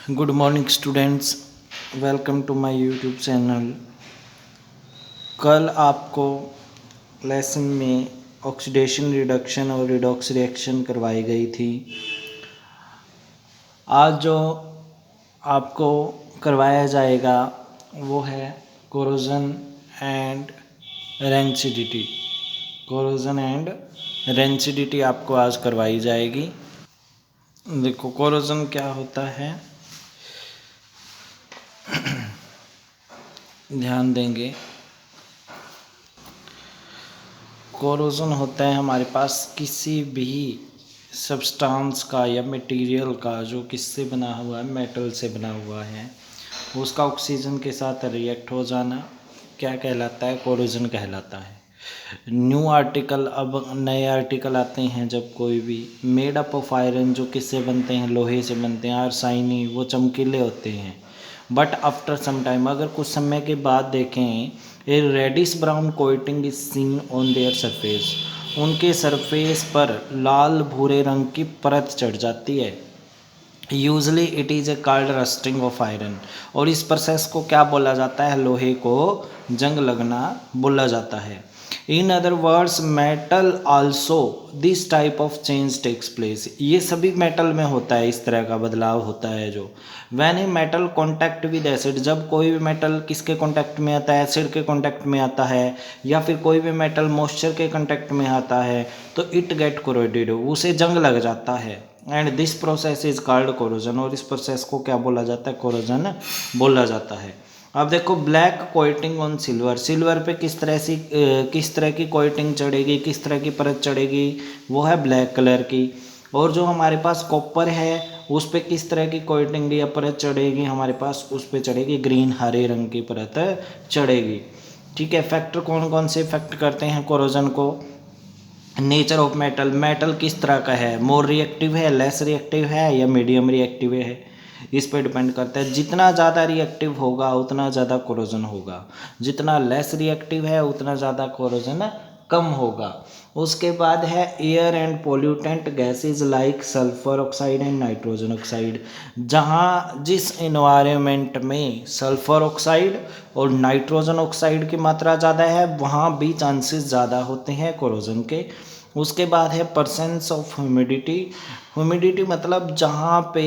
Good morning students, welcome to my YouTube channel. कल आपको lesson में ऑक्सीडेशन रिडक्शन और रिडॉक्स रिएक्शन करवाई गई थी। आज जो आपको करवाया जाएगा वो है corrosion and rancidity. Corrosion and rancidity आपको आज करवाई जाएगी। देखो कोरोजन क्या होता है, ध्यान देंगे। कोरोजन होता है हमारे पास किसी भी सब्सटेंस का या मटेरियल का जो किससे बना हुआ है, मेटल से बना हुआ है, उसका ऑक्सीजन के साथ रिएक्ट हो जाना क्या कहलाता है, कोरोजन कहलाता है। न्यू आर्टिकल, अब नए आर्टिकल आते हैं जब कोई भी, मेड अप ऑफ आयरन जो किससे बनते हैं, लोहे से बनते हैं, आर शाइनी वो चमकीले होते हैं। बट आफ्टर सम टाइम, अगर कुछ समय के बाद देखें, a reddish brown coating is seen on their surface, उनके सरफेस पर लाल भूरे रंग की परत चढ़ जाती है। Usually it is a called rusting of iron, और इस प्रोसेस को क्या बोला जाता है, लोहे को जंग लगना बोला जाता है। In other words metal also this type of change takes place, ये सभी मेटल में होता है, इस तरह का बदलाव होता है। जो when a metal contact with acid, जब कोई भी मेटल किसके कॉन्टैक्ट में आता है, एसिड के कॉन्टैक्ट में आता है, या फिर कोई भी मेटल मॉइस्चर के कॉन्टैक्ट में आता है, तो इट गेट कोरोडेड, उसे जंग लग जाता है। And this process is called corrosion, और इस प्रोसेस को क्या बोला जाता है, कोरोजन बोला जाता है। अब देखो black coating on silver, silver पे किस तरह की कोटिंग चढ़ेगी, किस तरह की परत चढ़ेगी, वो है ब्लैक कलर की। और जो हमारे पास कॉपर है उस पे किस तरह की कोटिंग या परत चढ़ेगी, हमारे पास उस पे चढ़ेगी ग्रीन हरे रंग की परत चढ़ेगी। ठीक है, फैक्टर कौन कौन से इफेक्ट करते हैं कोरोजन को। नेचर ऑफ मेटल, मेटल किस तरह का है, मोर रिएक्टिव है, लेस रिएक्टिव है, या मीडियम रिएक्टिव है, इस पर डिपेंड करता है। जितना ज़्यादा रिएक्टिव होगा उतना ज़्यादा कोरोजन होगा, जितना लेस रिएक्टिव है उतना ज़्यादा कोरोजन कम होगा। उसके बाद है air and pollutant gases like sulphur oxide and nitrogen oxide, जहाँ जिस इन्वायरमेंट में सल्फर ऑक्साइड और नाइट्रोजन ऑक्साइड की मात्रा ज़्यादा है वहाँ भी चांसेस ज़्यादा होते हैं कोरोजन के। उसके बाद है परसेंस ऑफ ह्यूमिडिटी, ह्यूमिडिटी मतलब जहाँ पे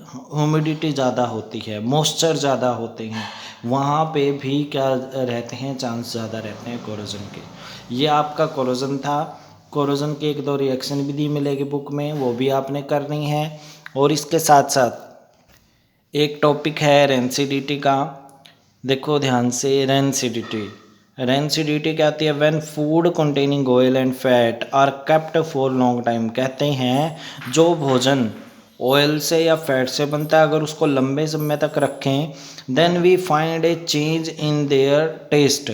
ह्यूमिडिटी ज़्यादा होती है, मॉइस्चर ज़्यादा होते हैं, वहाँ पे भी क्या रहते हैं, चांस ज़्यादा रहते हैं कोरोजन के। ये आपका कोरोजन था। कोरोजन की एक दो रिएक्शन विधि मिलेगी बुक में, वो भी आपने करनी है। और इसके साथ साथ एक टॉपिक है रेंसिडिटी का, देखो ध्यान से। रेंसिडिटी, रेंसिडिटी क्या आती है, when food containing oil and fat are kept for long time, कहते हैं जो भोजन ऑयल से या फैट से बनता है अगर उसको लंबे समय तक रखें, then we find a change in their taste,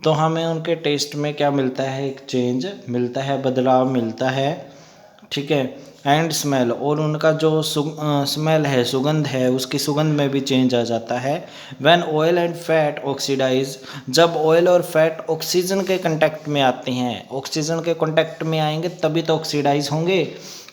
तो हमें उनके टेस्ट में क्या मिलता है, एक चेंज मिलता है, बदलाव मिलता है। ठीक है, एंड स्मेल, और उनका जो स्मेल है, सुगंध है, उसकी सुगंध में भी चेंज आ जाता है। When oil and fat oxidize, जब ऑयल और फैट ऑक्सीजन के कांटेक्ट में आते हैं, ऑक्सीजन के कांटेक्ट में आएंगे तभी तो ऑक्सीडाइज होंगे,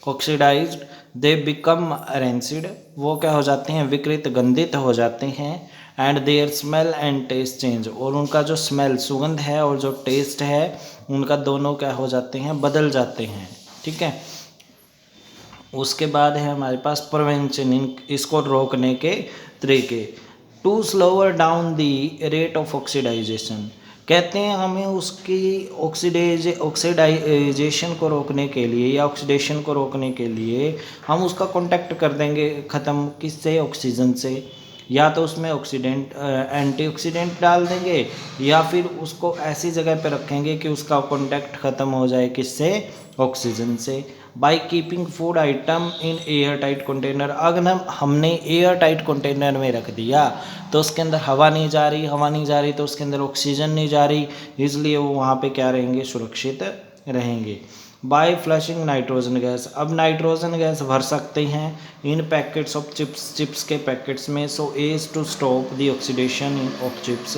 ऑक्सीडाइज्ड दे बिकम रेंसिड, वो क्या हो जाते हैं, विकृत गंधित हो जाते हैं। And their smell and taste change, और उनका जो स्मेल सुगंध है और जो टेस्ट है उनका दोनों क्या हो जाते हैं, बदल जाते हैं। ठीक है, उसके बाद है हमारे पास प्रिवेंशन, इसको रोकने के तरीके। To slower down the rate of oxidization, कहते हैं हमें उसकी ऑक्सीडाइजेशन को रोकने के लिए या ऑक्सीडेशन को रोकने के लिए हम उसका कांटेक्ट कर देंगे ख़त्म, किससे, ऑक्सीजन से, या तो उसमें ऑक्सीडेंट एंटीऑक्सीडेंट डाल देंगे, या फिर उसको ऐसी जगह पर रखेंगे कि उसका कांटेक्ट ख़त्म हो जाए, किससे, ऑक्सीजन से। By keeping food item in air tight container, अगर हमने एयर टाइट कंटेनर में रख दिया तो उसके अंदर हवा नहीं जा रही, हवा नहीं जा रही तो उसके अंदर ऑक्सीजन नहीं जा रही, इसलिए वो वहाँ पे क्या रहेंगे, सुरक्षित रहेंगे। बाय फ्लशिंग नाइट्रोजन गैस, अब नाइट्रोजन गैस भर सकते हैं in packets of chips, chips के पैकेट्स में, so as to stop the oxidation in of chips,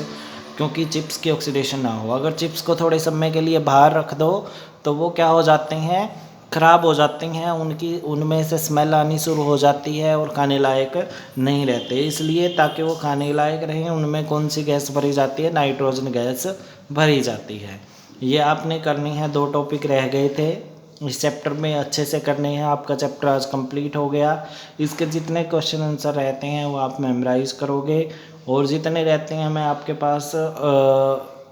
क्योंकि चिप्स की ऑक्सीडेशन ना हो। अगर चिप्स को थोड़े समय के लिए बाहर रख दो तो वो क्या हो जाते हैं, ख़राब हो जाती हैं, उनमें से स्मेल आनी शुरू हो जाती है और खाने लायक नहीं रहते। इसलिए ताकि वो खाने लायक रहें उनमें कौन सी गैस भरी जाती है, नाइट्रोजन गैस भरी जाती है। ये आपने करनी है, 2 टॉपिक रह गए थे इस चैप्टर में, अच्छे से करने हैं। आपका चैप्टर आज कंप्लीट हो गया। इसके जितने क्वेश्चन आंसर रहते हैं वो आप मेमोराइज़ करोगे, और जितने रहते हैं मैं आपके पास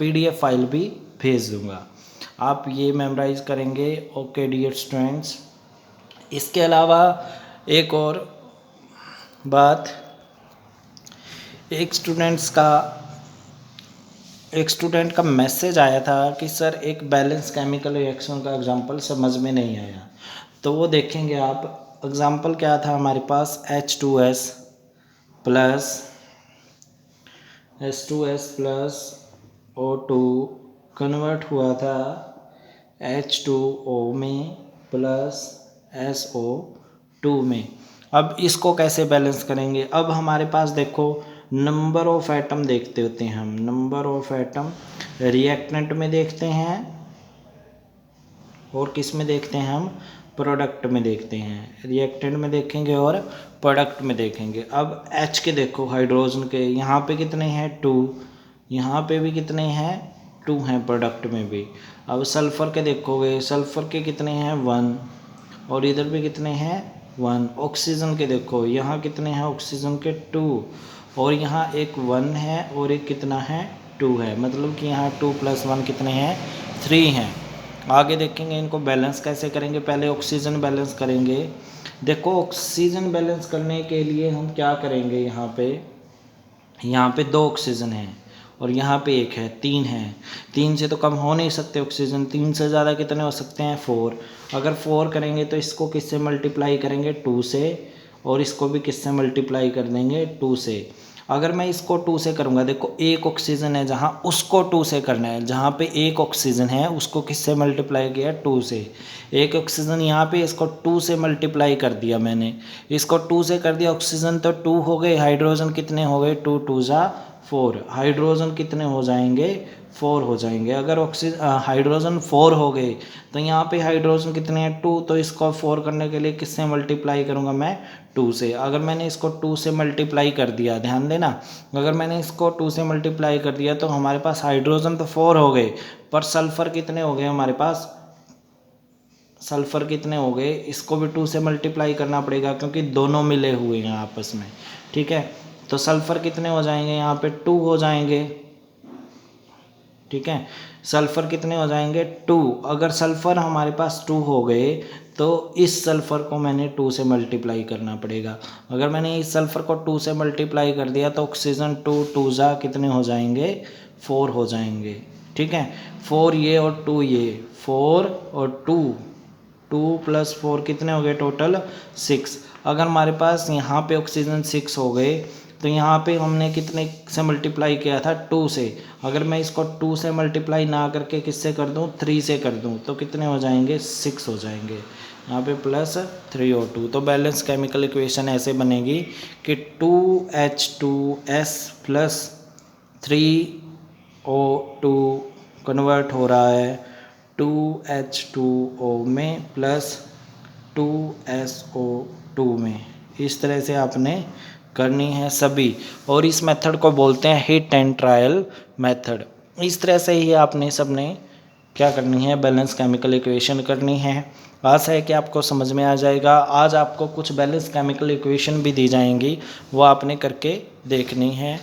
PDF फाइल भी भेज दूँगा, आप ये मेमोराइज़ करेंगे। ओके डियर स्टूडेंट्स, इसके अलावा एक और बात, एक स्टूडेंट का मैसेज आया था कि सर एक बैलेंस केमिकल रिएक्शन का एग्जांपल समझ में नहीं आया। तो वो देखेंगे आप। एग्जांपल क्या था हमारे पास, H2S प्लस O2 कन्वर्ट हुआ था H2O में प्लस SO2 में। अब इसको कैसे बैलेंस करेंगे? अब हमारे पास देखो नंबर ऑफ एटम देखते होते हैं हम, नंबर ऑफ एटम रिएक्टेंट में देखते हैं और किस में देखते हैं हम, प्रोडक्ट में देखते हैं। रिएक्टेंट में देखेंगे और प्रोडक्ट में देखेंगे। अब H के देखो, हाइड्रोजन के यहाँ पे कितने हैं 2, यहाँ पे भी कितने हैं 2 हैं प्रोडक्ट में भी। अब सल्फ़र के देखोगे, सल्फ़र के कितने हैं 1 और इधर भी कितने हैं 1। ऑक्सीजन के देखो, यहाँ कितने हैं ऑक्सीजन के 2 और यहाँ एक 1 है और एक कितना है 2 है, मतलब कि यहाँ 2 + 1 कितने हैं 3 हैं। आगे देखेंगे इनको बैलेंस कैसे करेंगे। पहले ऑक्सीजन बैलेंस करेंगे। देखो ऑक्सीजन बैलेंस करने के लिए हम क्या करेंगे, यहाँ पे 2 ऑक्सीजन हैं और यहाँ पे 1 है, 3 है। 3 से तो कम हो नहीं सकते ऑक्सीजन, 3 से ज़्यादा कितने हो सकते हैं 4। अगर 4 करेंगे तो इसको किससे मल्टीप्लाई करेंगे 2 से, और इसको भी किससे मल्टीप्लाई कर देंगे 2 से। अगर मैं इसको 2 से करूँगा, देखो 1 ऑक्सीजन है जहाँ, उसको 2 से करना है। जहाँ पे 1 ऑक्सीजन है उसको किससे मल्टीप्लाई किया 2 से। 1 ऑक्सीजन यहाँ पे, इसको 2 से मल्टीप्लाई कर दिया मैंने, इसको 2 से कर दिया। ऑक्सीजन तो 2 हो गए, हाइड्रोजन कितने हो गए 2 2 जा 4। हाइड्रोजन कितने हो जाएंगे 4 हो जाएंगे। अगर हाइड्रोजन 4 हो गए तो यहाँ पे हाइड्रोजन कितने हैं 2, तो इसको 4 करने के लिए किससे मल्टीप्लाई करूँगा मैं 2 से। अगर मैंने इसको 2 से मल्टीप्लाई कर दिया, ध्यान देना, अगर मैंने इसको 2 से मल्टीप्लाई कर दिया तो हमारे पास हाइड्रोजन तो 4 हो गए, पर सल्फ़र कितने हो गए हमारे पास, सल्फ़र कितने हो गए, इसको भी 2 से मल्टीप्लाई करना पड़ेगा क्योंकि दोनों मिले हुए हैं आपस में। ठीक है, तो सल्फ़र कितने हो जाएंगे यहाँ पे 2 हो जाएंगे। ठीक है, सल्फ़र कितने हो जाएंगे 2। अगर सल्फ़र हमारे पास 2 हो गए तो इस सल्फ़र को मैंने 2 से मल्टीप्लाई करना पड़ेगा। अगर मैंने इस सल्फ़र को 2 से मल्टीप्लाई कर दिया तो ऑक्सीजन 2 2 जा कितने हो जाएंगे 4 हो जाएंगे। ठीक है, 4 ये और 2 ये, 4 और 2 + 4 कितने हो गए टोटल 6। अगर हमारे पास यहाँ पे ऑक्सीजन 6 हो गए तो यहाँ पे हमने कितने से मल्टीप्लाई किया था 2 से। अगर मैं इसको 2 से मल्टीप्लाई ना करके किससे कर दूँ 3 से कर दूँ तो कितने हो जाएंगे 6 हो जाएंगे, यहाँ पे +3O2। तो बैलेंस केमिकल इक्वेशन ऐसे बनेगी कि 2H2S + 3O2 कन्वर्ट हो रहा है 2H2O में प्लस 2SO2 में। इस तरह से आपने करनी है सभी, और इस मेथड को बोलते हैं हिट एंड ट्रायल मेथड। इस तरह से ही आपने सबने क्या करनी है, बैलेंस केमिकल इक्वेशन करनी है। आशा है कि आपको समझ में आ जाएगा। आज आपको कुछ बैलेंस केमिकल इक्वेशन भी दी जाएंगी, वो आपने करके देखनी है।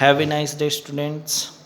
Have a nice day students.